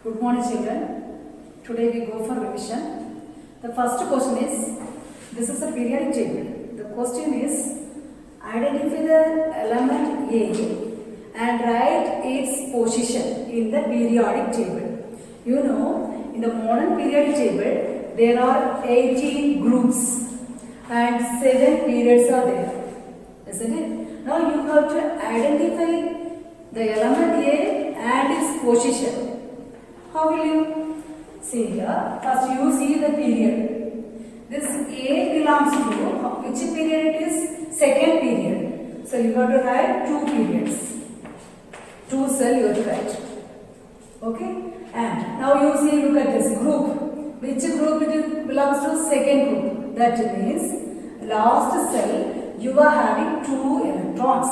Good morning, children. Today we go for revision. The first question is, this is a periodic table. The question is, identify the element A and write its position in the periodic table. You know, in the modern periodic table, there are 18 groups and 7 periods are there. Isn't it? Now you have to identify the element A and its position. How will you see here? First you see the period. This A belongs to which period it is? Second period. So you have to write 2 periods. 2 cell you have to write. Okay? And now you see, look at this group. Which group it belongs to? Second group. That means last cell you are having 2 electrons.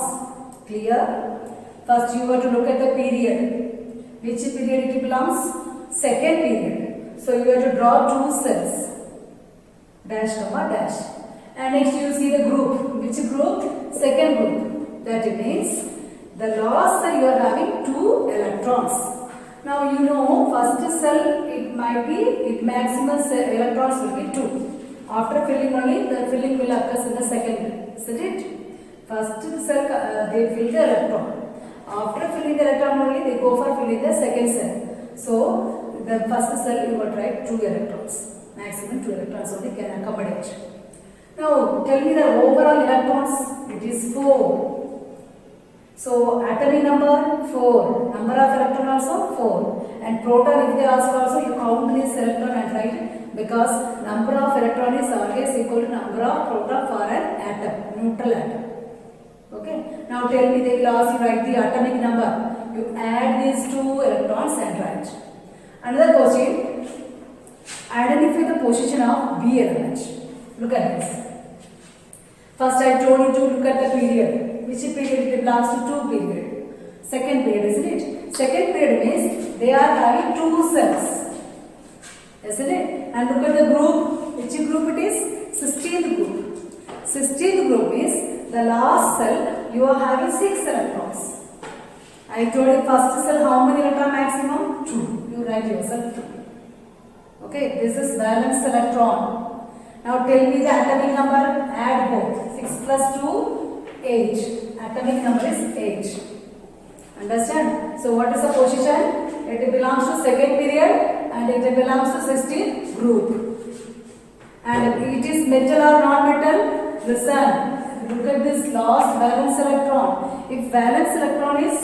Clear? First you have to look at the period. Which period it belongs? Second period. So you have to draw 2 cells. Dash comma dash. And next you see the group. Which group? Second group. That means the last cell you are having 2 electrons. Now you know first cell it might be, its maximum electrons will be 2. After filling only the filling will occur in the second. Isn't it? First cell they fill the electron. After filling the electron only, they go for filling the second cell. So, the first cell you will write 2 electrons. Maximum 2 electrons only can accommodate. Now, tell me the overall electrons. It is 4. So, atomic number 4. Number of electron also 4. And proton, if they ask also, you count this electron and write it. Because number of electron is always equal to number of proton for an atom, neutral atom. Okay. Now tell me, they will ask you write the atomic number. You add these 2 electrons and write. Another question. Identify the position of B element. Look at this. First I told you to look at the period. Which period? It belongs to 2 period. Second period, isn't it? Second period means they are having 2 cells. Isn't it? And look at the group. Which group it is? 16th group. 16th group is the last cell you are having 6 electrons. I told you first cell how many electron maximum? 2. You write yourself 2. Okay, this is valence electron. Now tell me the atomic number, add both. 6 plus 2, 8. Atomic number is 8. Understand? So what is the position? It belongs to second period and it belongs to 16th group. And it is metal or non-metal? Listen. Look at this last valence electron. If valence electron is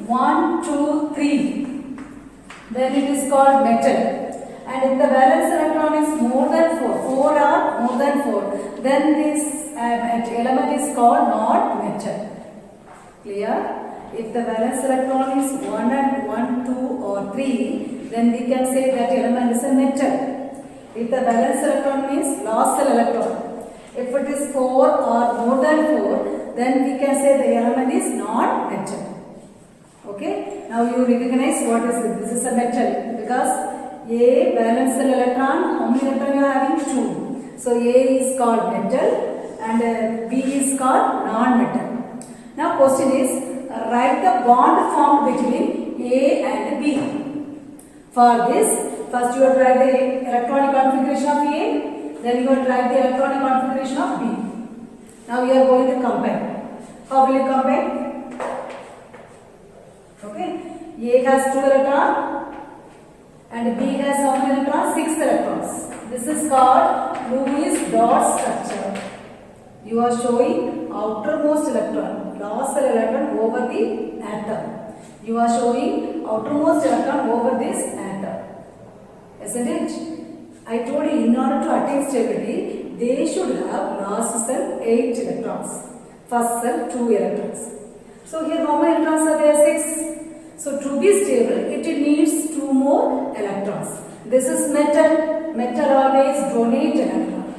1, 2, 3, then it is called metal. And if the valence electron is more than 4, 4 or more than 4, then this element is called non-metal. Clear? If the valence electron is 1, 2 or 3, then we can say that element is a metal. If the valence electron means last cell electron. If it is 4 or more than 4, then we can say the element is non-metal. Okay? Now you recognize what is this? This is a metal because A valence cell electron, how many electrons you are having? 2. So A is called metal and B is called non-metal. Now question is, write the bond formed between A and B. For this, first you have to write the electronic configuration of A. Then you will write the electronic configuration of B. Now you are going to combine. How will you combine? Okay. A has 2 electrons and B has how many electrons? 6 electrons. This is called Lewis dot structure. You are showing outermost electron, last cell electron over the atom. You are showing outermost electron over this atom. Isn't it? I told you in order to attain stability, they should have last cell 8 electrons, first cell 2 electrons. So here how many electrons are there? 6. So to be stable, it needs 2 more electrons. This is metal. Metal always donate electron.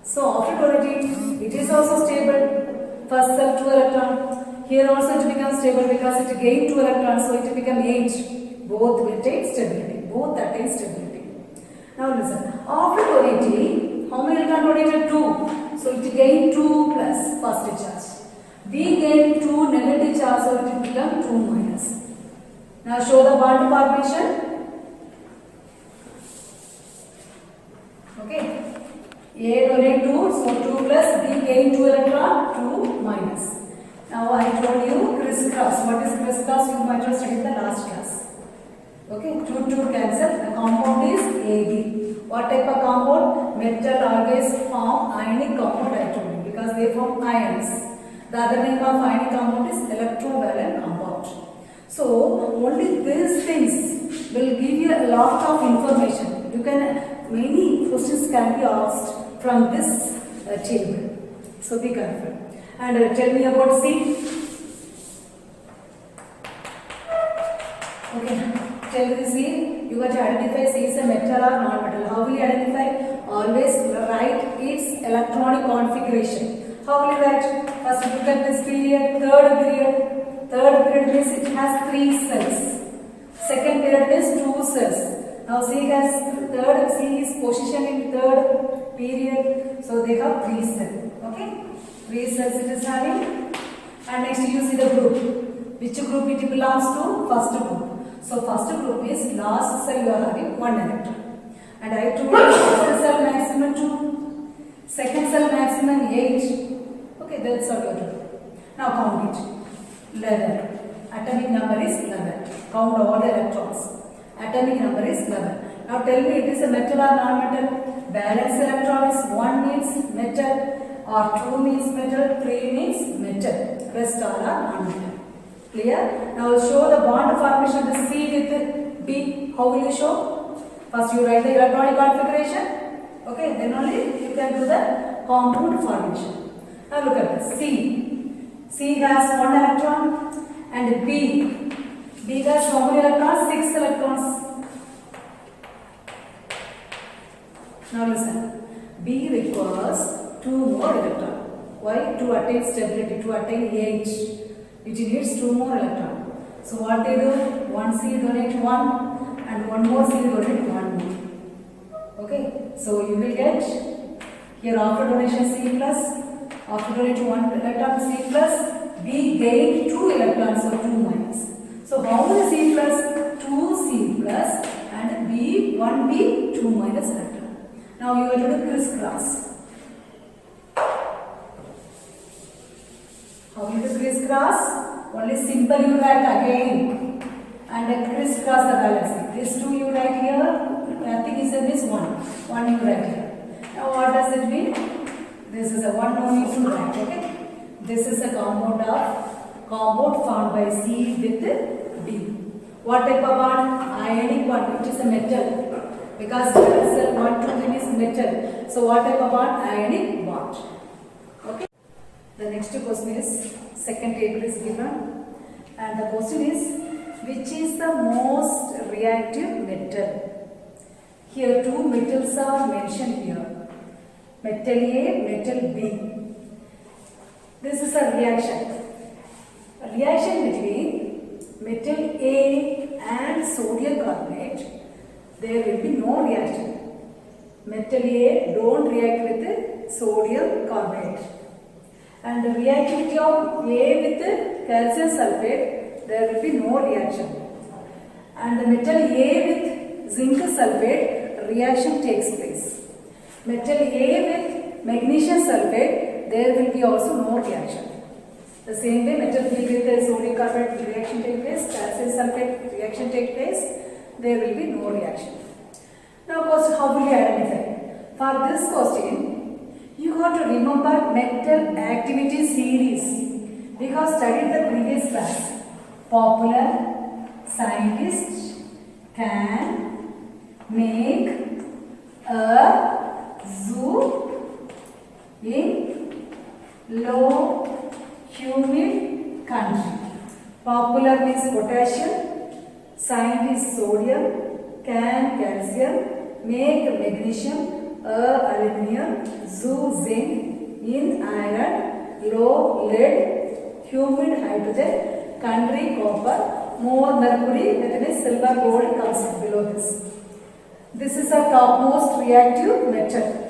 So after donating, it is also stable. First cell 2 electron. Here also it becomes stable because it gained 2 electrons, so it becomes 8. Both will take stability. Both attain stability. Now listen, after donating, how many electron donated? 2. So it gained 2 plus positive charge. B gained 2 negative charge, so it will become 2 minus. Now show the bond formation. Okay. A donate 2, so 2 plus B gain 2 electron, 2 minus. Now I told you crisscross. What is crisscross? You might have studied in the last class. Okay, 2 cancel. The compound is AB. What type of compound? Metal always form ionic compound, I told you, because they form ions. The other name of ionic compound is electrovalent compound. So only these things will give you a lot of information. You can, many questions can be asked from this table. So be careful. And tell me about C. Okay, tell me C. You got to identify C is a metal or non-metal. How will you identify? Always write its electronic configuration. How will you write? First look at this period, third period. Third period means it has 3 cells. Second period means 2 cells. Now C is positioned in third period. So they have 3 cells. Okay? 3 cells it is having. And next you see the group. Which group it belongs to? First group. So first group is last cell you are having 1 electron. And I told you first cell maximum 2. Second cell maximum 8. Okay, that's all you have to do. Now count it. 11. Atomic number is 11. Count all the electrons. Atomic number is 11. Now tell me, it is a metal or non-metal? Valence electron is 1 means metal, or 2 means metal, 3 means metal. Rest all are non-metal. Clear? Now show the bond formation, the C with B. How will you show? First you write the electronic configuration. Okay, then only you can do the compound formation. Now look at this. C has 1 electron, and B has how many electrons? 6 electrons. Now listen. B requires 2 more electrons. Why? To attain stability, to attain H. It needs 2 more electrons. So what they do? One C donate 1, and one more C donate 1 more. Okay. So you will get here after donation C plus. After donation 1 electron C plus. B gained 2 electrons, so 2 minus. So how many C plus? 2 C plus, and B 1B 2 minus electron. Now you are to do crisscross. How you do crisscross? Only simple you write again, and crisscross the galaxy. This 2 you write here. Nothing is in this 1. 1 you write here. Now what does it mean? This is a 1 no need to write. Okay. This is a compound formed by C with D. What type of bond? Ionic bond, which is a metal. Because cell 1 to 3 is metal. So what type of bond? Ionic bond. Okay. The next question is, second table is given. And the question is, which is the most reactive metal? Here 2 metals are mentioned here. Metal A, metal B. This is a reaction. A reaction between metal A and sodium carbonate. There will be no reaction. Metal A don't react with sodium carbonate. And the reactivity of A with calcium sulfate, there will be no reaction. And the metal A with zinc sulfate, reaction takes place. Metal A with magnesium sulfate, there will be also no reaction. The same way metal B with the sodium carbonate reaction take place, calcium sulfate reaction take place, there will be no reaction. Now question, how will you identify? For this question, you got to remember metal activity series. We have studied the previous class. Popular scientists can make a zoo in low humid country. Popular means potassium, scientist sodium, can calcium, make magnesium, aluminium, zoo zinc, in iron, low lead, humid hydrogen, country copper, more mercury, that is silver gold comes below this. This is a topmost reactive metal.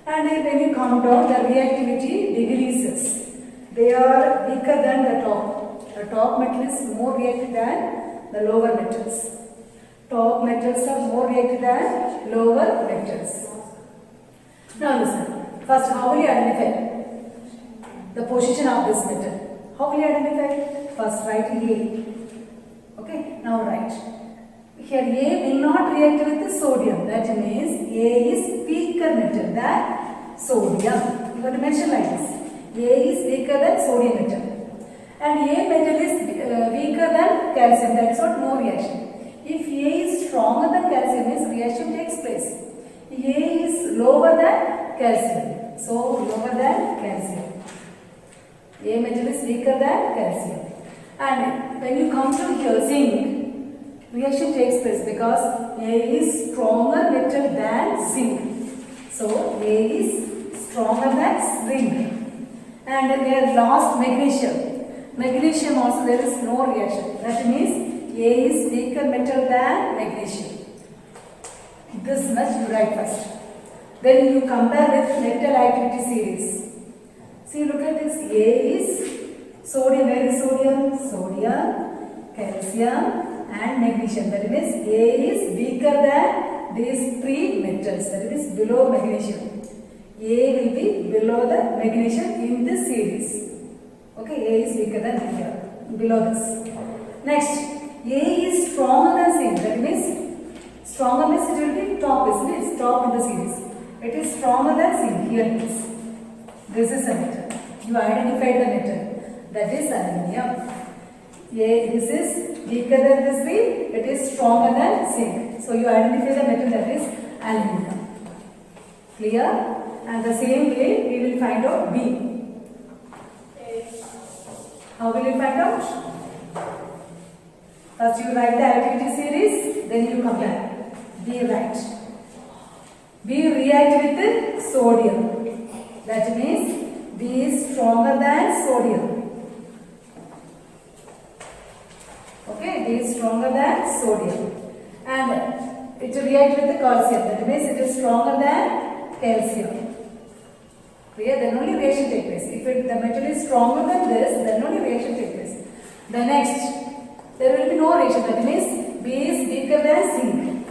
And when you count down, the reactivity decreases. They are weaker than the top. The top metal is more reactive than the lower metals. Top metals are more reactive than lower metals. Now listen. First, how will you identify the position of this metal? How will you identify? First, write A. Okay. Now write. Here A will not react with the sodium. That means A is weaker metal than sodium. You have to mention like this. A is weaker than sodium metal. And A metal is weaker than calcium. That is what no reaction. If A is stronger than calcium, means reaction takes place. A is lower than calcium. So lower than calcium. A metal is weaker than calcium. And when you come to here, zinc, reaction takes place because A is stronger metal than zinc. So A is stronger than zinc. And their last magnesium. Magnesium also there is no reaction. That means A is weaker metal than magnesium. This much you write first. Then you compare with metal activity series. See, look at this. A is sodium. Where is sodium? Sodium, calcium and magnesium. That means A is weaker than these three metals. That is below magnesium. A will be below the magnesium in this series. Okay, A is weaker than here, below this. Next, A is stronger than zinc. That means stronger means it will be top, isn't it? It's top in the series. It is stronger than zinc. Here it is. This is a metal. You identified the metal. That is aluminium. This is weaker than this zinc. It is stronger than zinc. So you identify the metal, that is aluminium. Clear? And the same way we will find out B. How will you find out? First you write the activity series, then you compare. B write. B react with sodium. That means B is stronger than sodium. Okay, B is stronger than sodium. And it react with the calcium. That means it is stronger than calcium. Clear? Then only reaction take place. If the metal is stronger than this, then only reaction take place. The next, there will be no reaction. That means B is weaker than zinc.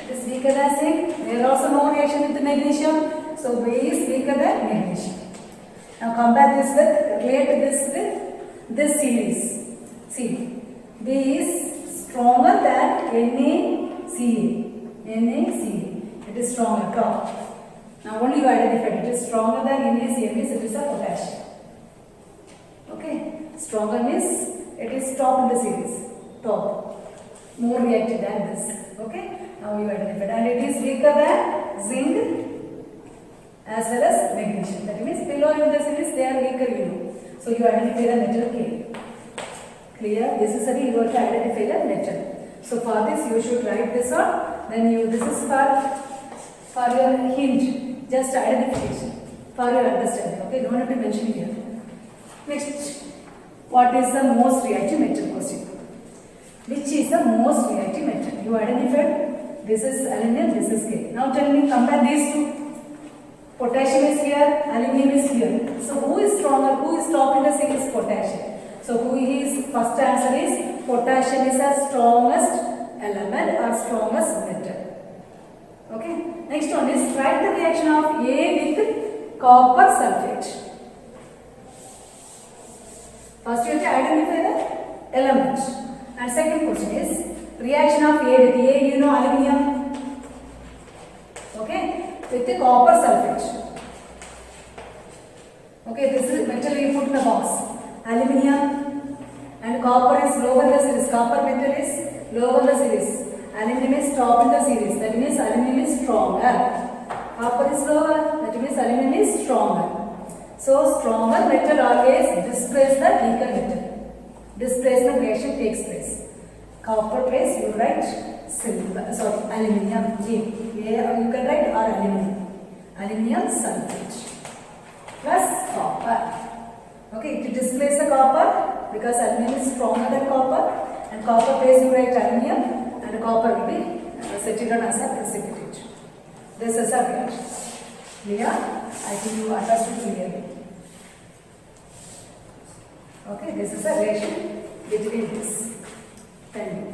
It is weaker than zinc. There also no reaction with the magnesium. So B is weaker than magnesium. Now compare this with, relate this with this series. See, B is stronger than NaCl. NaCl. It is stronger, top. Now only you identified it is stronger than NaCl means it is a potassium. Okay, stronger means it is top in the series, top, more reactive than this. Okay, now you identified, and it is weaker than zinc as well as magnesium. That means below in the series they are weaker, you know. So you identify the metal K. Clear? This is you have to identify the metal. So for this you should write this on. Then you this is for your hint, just identification for your understanding. Okay, don't have to mention here. Next, what is the most reactive metal question? Which is the most reactive metal? You identified this is aluminum, this is K. Now tell me, compare these two. Potassium is here, aluminum is here. So who is stronger? Who is top in the series? Potassium. So who is first answer is potassium is the strongest element or strongest metal. Okay. Next one is write the reaction of A with copper sulfate. First you have to identify the element. And second question is reaction of A with A, you know aluminum. Okay. With the copper sulfate. Okay, this is metal you put in the box. Aluminum and copper is lower the series. Copper metal is lower the series. Aluminum is top in the series. That means aluminum is stronger. Copper is lower. That means aluminum is stronger. So stronger metal always displaces the weaker metal. Displacement reaction takes place. Copper place you write silver. Sorry, aluminum. You can write or aluminum. Aluminum sulfate plus copper. Okay, to displace the copper because aluminum is stronger than copper, and copper place you write aluminum, and copper will be settled down as a precipitate. This is a reaction. Clear? I think you understood clearly. Okay, this is a reaction between this. Thank you.